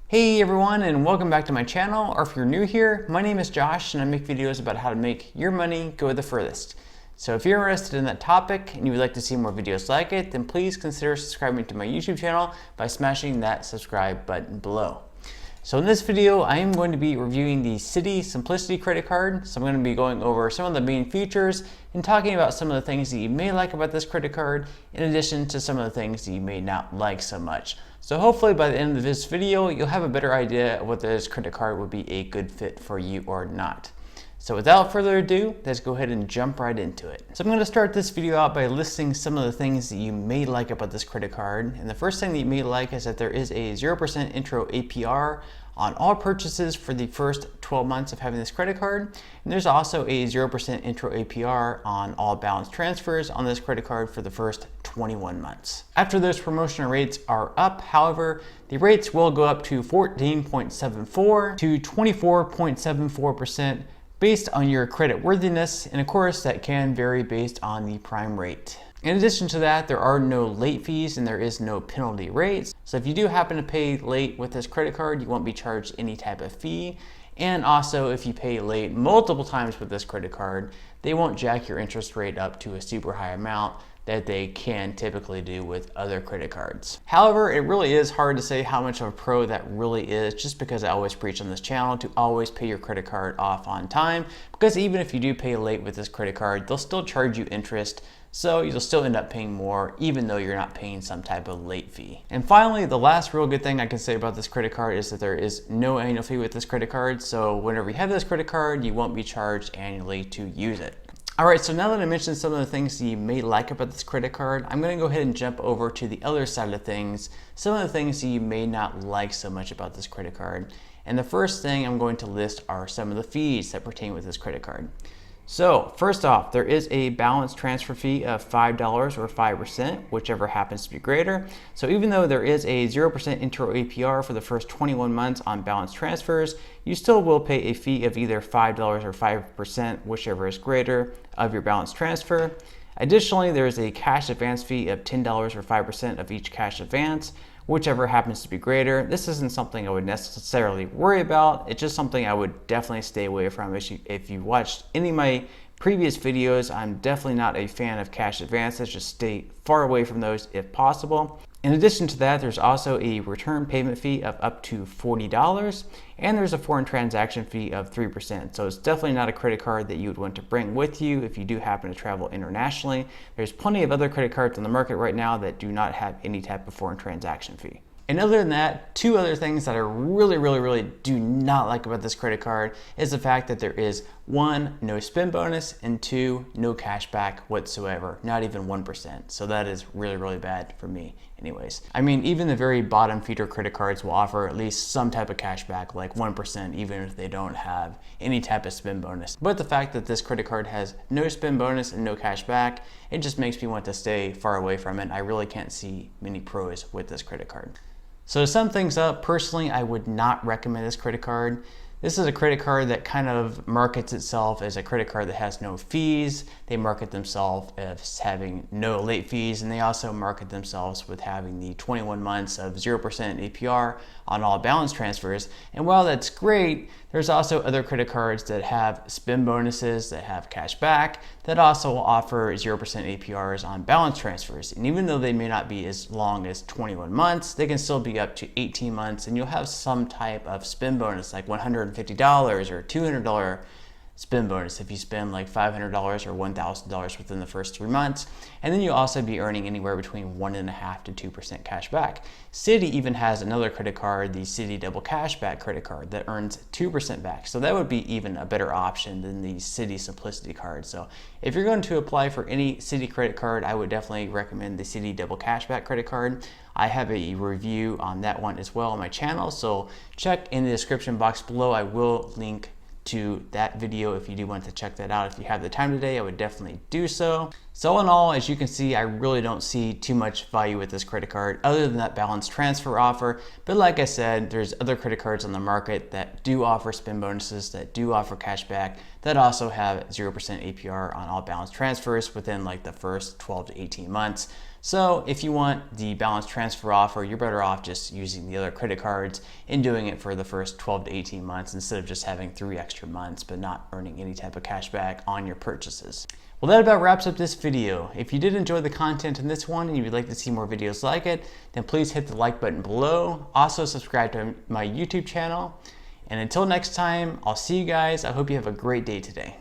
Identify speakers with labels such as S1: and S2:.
S1: Hey everyone, and welcome back to my channel, or if you're new here, my name is Josh and I make videos about how to make your money go the furthest. So if you're interested in that topic and you would like to see more videos like it, then please consider subscribing to my YouTube channel by smashing that subscribe button below. So in this video, I am going to be reviewing the Citi Simplicity credit card. So I'm going to be going over some of the main features and talking about some of the things that you may like about this credit card, in addition to some of the things that you may not like so much. So hopefully by the end of this video, you'll have a better idea of whether this credit card would be a good fit for you or not. So without further ado, let's go ahead and jump right into it. So I'm going to start this video out by listing some of the things that you may like about this credit card. And the first thing that you may like is that there is a 0% intro APR on all purchases for the first 12 months of having this credit card. And there's also a 0% intro APR on all balance transfers on this credit card for the first 21 months. After those promotional rates are up, however, the rates will go up to 14.74 to 24.74% based on your credit worthiness, and of course that can vary based on the prime rate. In addition to that, there are no late fees and there is no penalty rates. So if you do happen to pay late with this credit card, you won't be charged any type of fee. And also if you pay late multiple times with this credit card, they won't jack your interest rate up to a super high amount that they can typically do with other credit cards. However, it really is hard to say how much of a pro that really is, just because I always preach on this channel to always pay your credit card off on time, because even if you do pay late with this credit card, they'll still charge you interest, so you'll still end up paying more even though you're not paying some type of late fee. And finally, the last real good thing I can say about this credit card is that there is no annual fee with this credit card, so whenever you have this credit card, you won't be charged annually to use it. Alright, so now that I mentioned some of the things you may like about this credit card, I'm going to go ahead and jump over to the other side of things, some of the things that you may not like so much about this credit card. And the first thing I'm going to list are some of the fees that pertain with this credit card. So first off, there is a balance transfer fee of $5 or 5%, whichever happens to be greater. So even though there is a 0% intro APR for the first 21 months on balance transfers, you still will pay a fee of either $5 or 5%, whichever is greater, of your balance transfer. Additionally, there is a cash advance fee of $10 or 5% of each cash advance, whichever happens to be greater. This isn't something I would necessarily worry about. It's just something I would definitely stay away from. If you watched any of my previous videos, I'm definitely not a fan of cash advances. Just stay far away from those if possible. In addition to that, there's also a return payment fee of up to $40, and there's a foreign transaction fee of 3%. So it's definitely not a credit card that you would want to bring with you if you do happen to travel internationally. There's plenty of other credit cards on the market right now that do not have any type of foreign transaction fee. And other than that, two other things that I really do not like about this credit card is the fact that there is one, no spend bonus, and two, no cash back whatsoever, not even 1%. So that is really bad for me anyways. I mean, even the very bottom feeder credit cards will offer at least some type of cash back, like 1%, even if they don't have any type of spend bonus. But the fact that this credit card has no spend bonus and no cash back, it just makes me want to stay far away from it. I really can't see many pros with this credit card. So to sum things up, personally, I would not recommend this credit card. This is a credit card that kind of markets itself as a credit card that has no fees. They market themselves as having no late fees, and they also market themselves with having the 21 months of 0% APR on all balance transfers. And while that's great, there's also other credit cards that have spend bonuses, that have cash back, that also offer 0% APRs on balance transfers. And even though they may not be as long as 21 months, they can still be up to 18 months, and you'll have some type of spend bonus like $150 or $200 spend bonus if you spend like $500 or $1,000 within the first 3 months. And then you'll also be earning anywhere between 1.5% to 2% cash back. Citi even has another credit card, the Citi Double Cashback credit card, that earns 2% back. So that would be even a better option than the Citi Simplicity card. So if you're going to apply for any Citi credit card, I would definitely recommend the Citi Double Cashback credit card. I have a review on that one as well on my channel, so check in the description box below. I will link to that video if you do want to check that out. If you have the time today, I would definitely do so. So in all, as you can see, I really don't see too much value with this credit card other than that balance transfer offer. But like I said, there's other credit cards on the market that do offer spend bonuses, that do offer cash back, that also have 0% APR on all balance transfers within like the first 12 to 18 months. So if you want the balance transfer offer, you're better off just using the other credit cards and doing it for the first 12 to 18 months instead of just having 3 extra months but not earning any type of cash back on your purchases. Well, that about wraps up this video. If you did enjoy the content in this one and you would like to see more videos like it, then please hit the like button below. Also subscribe to my YouTube channel. And until next time, I'll see you guys. I hope you have a great day today.